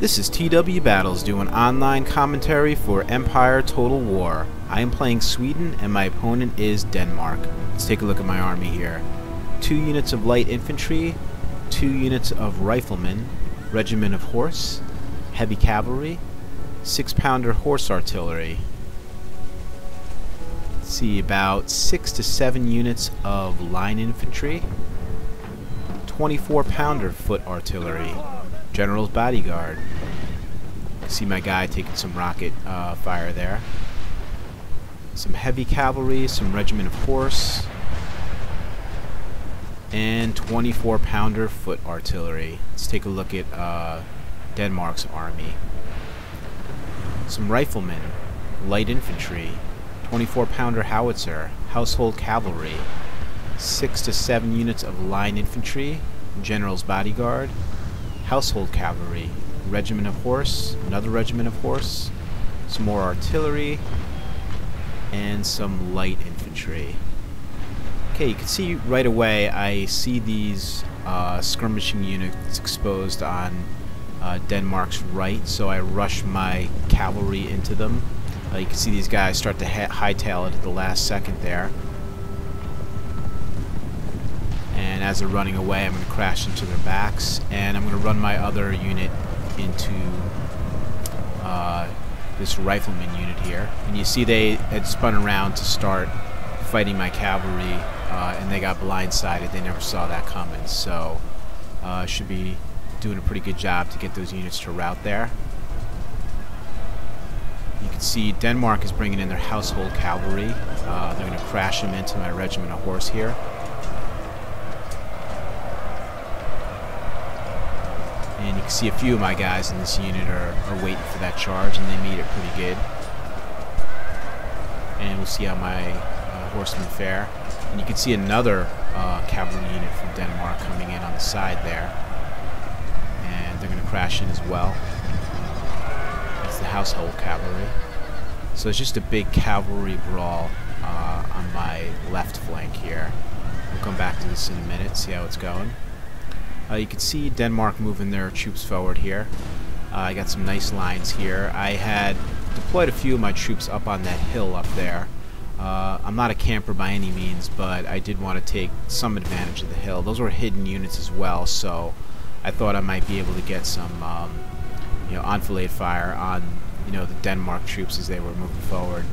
This is TW Battles doing online commentary for Empire Total War. I am playing Sweden and my opponent is Denmark. Let's take a look at my army here. 2 units of light infantry, 2 units of riflemen, regiment of horse, heavy cavalry, 6-pounder horse artillery. Let's see, about 6 to 7 units of line infantry, 24-pounder foot artillery, general's bodyguard. See my guy taking some rocket fire there. Some heavy cavalry, some regiment of horse, and 24-pounder foot artillery. Let's take a look at Denmark's army. Some riflemen, light infantry, 24-pounder howitzer, household cavalry, 6 to 7 units of line infantry, general's bodyguard, household cavalry, regiment of horse, another regiment of horse, some more artillery, and some light infantry. Okay, you can see right away I see these skirmishing units exposed on Denmark's right, so I rush my cavalry into them. You can see these guys start to hightail it at the last second there. And as they're running away, I'm going to crash into their backs, and I'm going to run my other unit into this rifleman unit here. And you see they had spun around to start fighting my cavalry, and they got blindsided. They never saw that coming, so should be doing a pretty good job to get those units to rout there. You can see Denmark is bringing in their household cavalry. They're going to crash them into my regiment of horse here. And you can see a few of my guys in this unit are waiting for that charge, and they meet it pretty good. And we'll see how my horsemen fare. And you can see another cavalry unit from Denmark coming in on the side there. And they're going to crash in as well. That's the household cavalry. So it's just a big cavalry brawl on my left flank here. We'll come back to this in a minute, see how it's going. You can see Denmark moving their troops forward here. I got some nice lines here. I had deployed a few of my troops up on that hill up there. I'm not a camper by any means, but I did want to take some advantage of the hill. Those were hidden units as well, so I thought I might be able to get some enfilade fire on the Denmark troops as they were moving forward.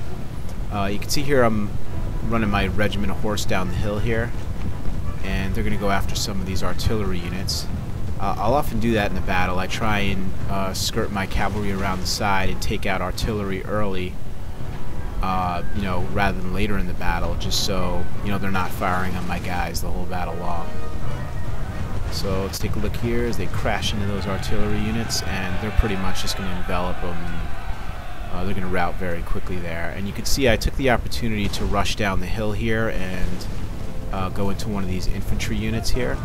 You can see here I'm running my regiment of horse down the hill here, and they're going to go after some of these artillery units. I'll often do that in the battle. I try and skirt my cavalry around the side and take out artillery early, rather than later in the battle, just so they're not firing on my guys the whole battle long. So let's take a look here as they crash into those artillery units, and they're pretty much just going to envelop them, and they're going to rout very quickly there. And you can see I took the opportunity to rush down the hill here and go into one of these infantry units here.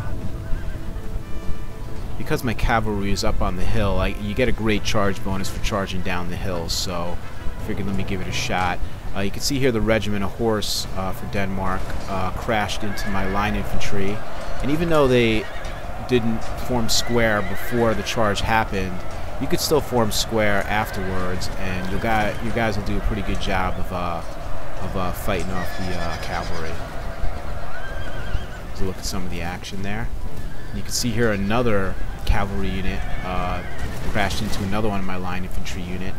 Because my cavalry is up on the hill, you get a great charge bonus for charging down the hill, so I figured let me give it a shot. You can see here the regiment of horse for Denmark crashed into my line infantry, and even though they didn't form square before the charge happened, you could still form square afterwards, and you guys will do a pretty good job of fighting off the cavalry. Let's look at some of the action there. You can see here another cavalry unit crashed into another one of my line infantry unit.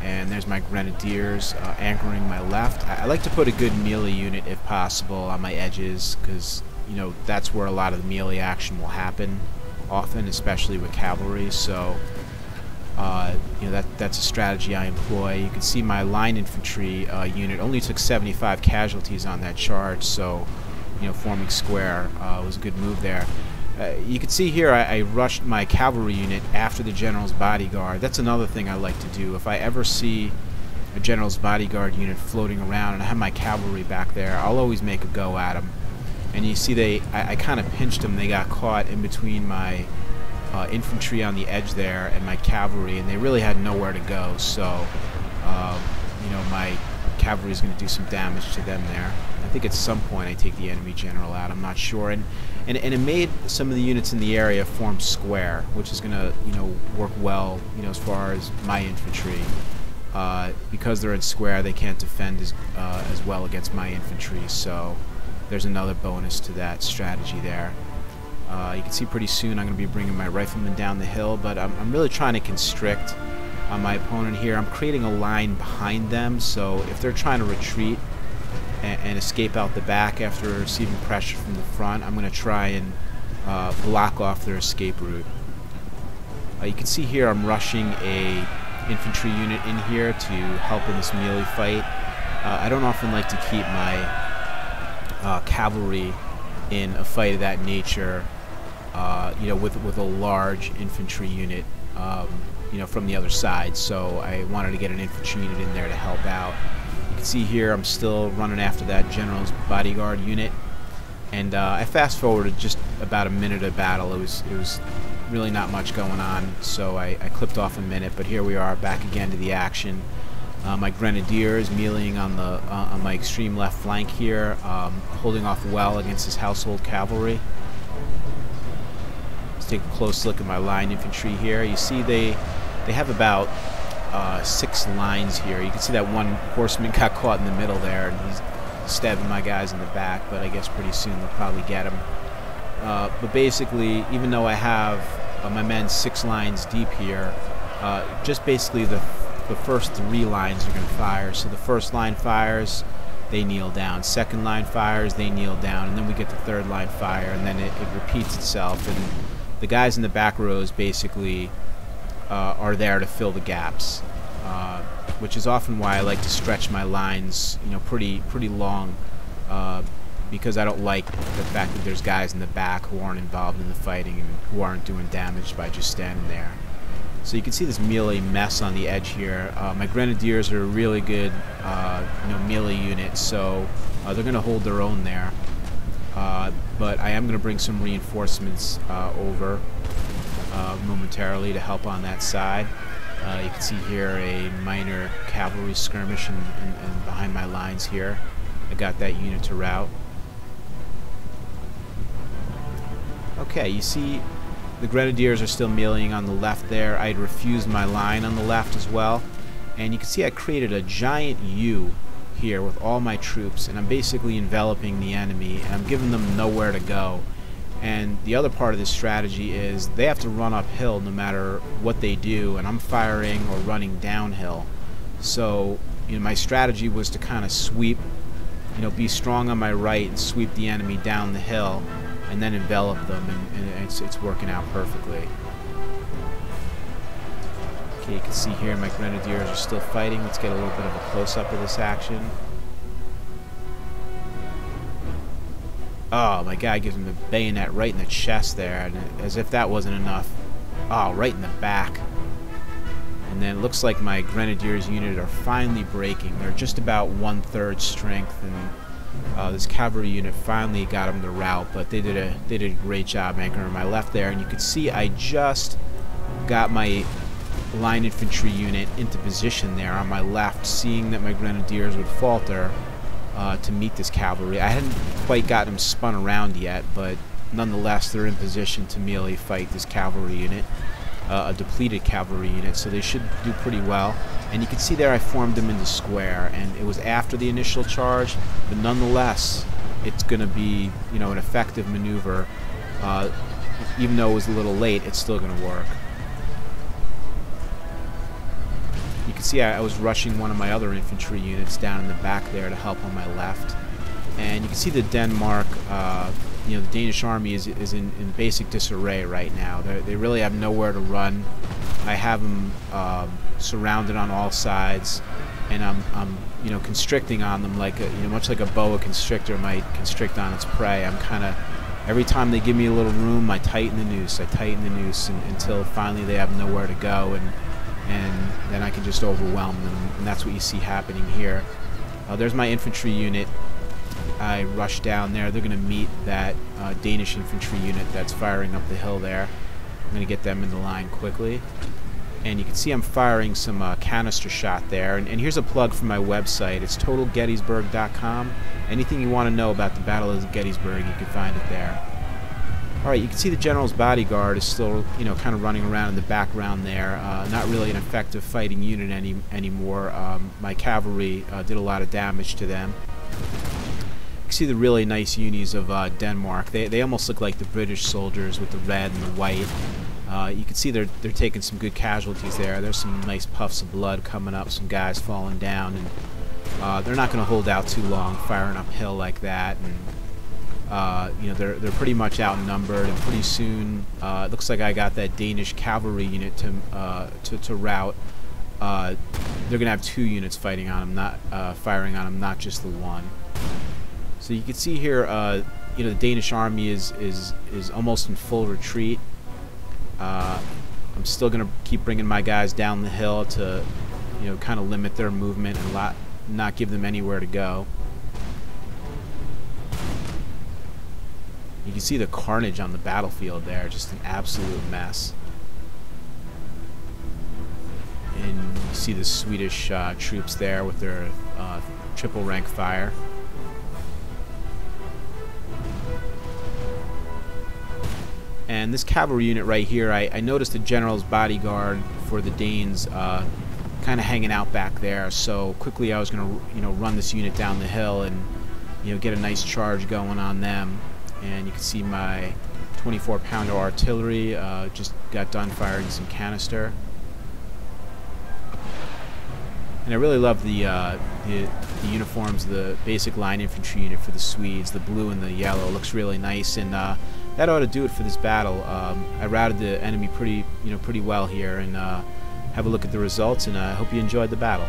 And there's my grenadiers anchoring my left. I like to put a good melee unit if possible on my edges, because that's where a lot of the melee action will happen often, especially with cavalry. So that's a strategy I employ. You can see my line infantry unit only took 75 casualties on that charge, so forming square was a good move there. You can see here I rushed my cavalry unit after the general's bodyguard. That's another thing I like to do. If I ever see a general's bodyguard unit floating around and I have my cavalry back there, I'll always make a go at them. And you see I kind of pinched them. They got caught in between my infantry on the edge there and my cavalry, and they really had nowhere to go. So my cavalry is going to do some damage to them there. I think at some point I take the enemy general out. I'm not sure. And and it made some of the units in the area form square, which is going to, work well, as far as my infantry. Because they're in square, they can't defend as well against my infantry, so there's another bonus to that strategy there. You can see pretty soon I'm going to be bringing my riflemen down the hill, but I'm really trying to constrict my opponent here. I'm creating a line behind them, so if they're trying to retreat and escape out the back after receiving pressure from the front, I'm going to try and block off their escape route. You can see here I'm rushing a infantry unit in here to help in this melee fight. I don't often like to keep my cavalry in a fight of that nature, with a large infantry unit, from the other side. So I wanted to get an infantry unit in there to help out. You can see here I'm still running after that general's bodyguard unit, and I fast forwarded just about a minute of battle. It was really not much going on, so I clipped off a minute. But here we are back again to the action. My grenadiers meleeing on my extreme left flank here, holding off well against this household cavalry. Let's take a close look at my line infantry here. You see they have about 6 lines here. You can see that one horseman got caught in the middle there, and he's stabbing my guys in the back, but I guess pretty soon they'll probably get him. But basically, even though I have my men 6 lines deep here, just basically the first 3 lines are going to fire. So the first line fires, they kneel down. Second line fires, they kneel down. And then we get the third line fire, and then it repeats itself. And the guys in the back rows basically are there to fill the gaps, which is often why I like to stretch my lines, pretty long, because I don't like the fact that there's guys in the back who aren't involved in the fighting and who aren't doing damage by just standing there. So you can see this melee mess on the edge here. My grenadiers are a really good, melee unit, so they're going to hold their own there. But I am going to bring some reinforcements over momentarily to help on that side. You can see here a minor cavalry skirmish and behind my lines here. I got that unit to rout. Okay, you see the grenadiers are still meleeing on the left there. I'd refused my line on the left as well. And you can see I created a giant U here with all my troops, and I'm basically enveloping the enemy, and I'm giving them nowhere to go. And the other part of this strategy is they have to run uphill no matter what they do, and I'm firing or running downhill. So, my strategy was to kind of sweep, be strong on my right and sweep the enemy down the hill, and then envelop them, and it's working out perfectly. Okay, you can see here my grenadiers are still fighting. Let's get a little bit of a close-up of this action. Oh, my guy gives him the bayonet right in the chest there, and as if that wasn't enough. Oh, right in the back. And then it looks like my grenadiers unit are finally breaking. They're just about 1/3 strength, and this cavalry unit finally got them to rout, but they did a great job anchoring my left there. And you can see I just got my line infantry unit into position there on my left, seeing that my grenadiers would falter to meet this cavalry. I hadn't quite got them spun around yet, but nonetheless they're in position to melee fight this cavalry unit, a depleted cavalry unit, so they should do pretty well. And you can see there I formed them into square, and it was after the initial charge, but nonetheless it's going to be an effective maneuver. Even though it was a little late, it's still going to work. You can see I was rushing one of my other infantry units down in the back there to help on my left. And you can see the Denmark, the Danish army is in basic disarray right now. They really have nowhere to run. I have them surrounded on all sides, and I'm constricting on them like much like a boa constrictor might constrict on its prey. I'm kind of, every time they give me a little room, I tighten the noose. Until finally they have nowhere to go, and then I can just overwhelm them, and that's what you see happening here. There's my infantry unit. I rush down there. They're going to meet that Danish infantry unit that's firing up the hill there. I'm going to get them in the line quickly. And you can see I'm firing some canister shot there. And here's a plug for my website. It's totalgettysburg.com. Anything you want to know about the Battle of Gettysburg, you can find it there. Alright, you can see the general's bodyguard is still, you know, kind of running around in the background there. Not really an effective fighting unit anymore. My cavalry did a lot of damage to them. You can see the really nice unis of Denmark. They almost look like the British soldiers with the red and the white. You can see they're taking some good casualties there. There's some nice puffs of blood coming up, some guys falling down, and they're not going to hold out too long firing uphill like that. And you know, they're pretty much outnumbered, and pretty soon it looks like I got that Danish cavalry unit to rout. They're gonna have 2 units fighting on them, not firing on them, not just the one. So you can see here, you know, the Danish army is almost in full retreat. I'm still gonna keep bringing my guys down the hill to, you know, kind of limit their movement and not give them anywhere to go. You can see the carnage on the battlefield there, just an absolute mess. And you see the Swedish troops there with their triple rank fire. And this cavalry unit right here, I noticed the general's bodyguard for the Danes kind of hanging out back there. So quickly I was going to, you know, run this unit down the hill and, you know, get a nice charge going on them. And you can see my 24-pounder artillery just got done firing some canister. And I really love the uniforms, the basic line infantry unit for the Swedes. The blue and the yellow looks really nice, and that ought to do it for this battle. I routed the enemy pretty well here, and have a look at the results. And I hope you enjoyed the battle.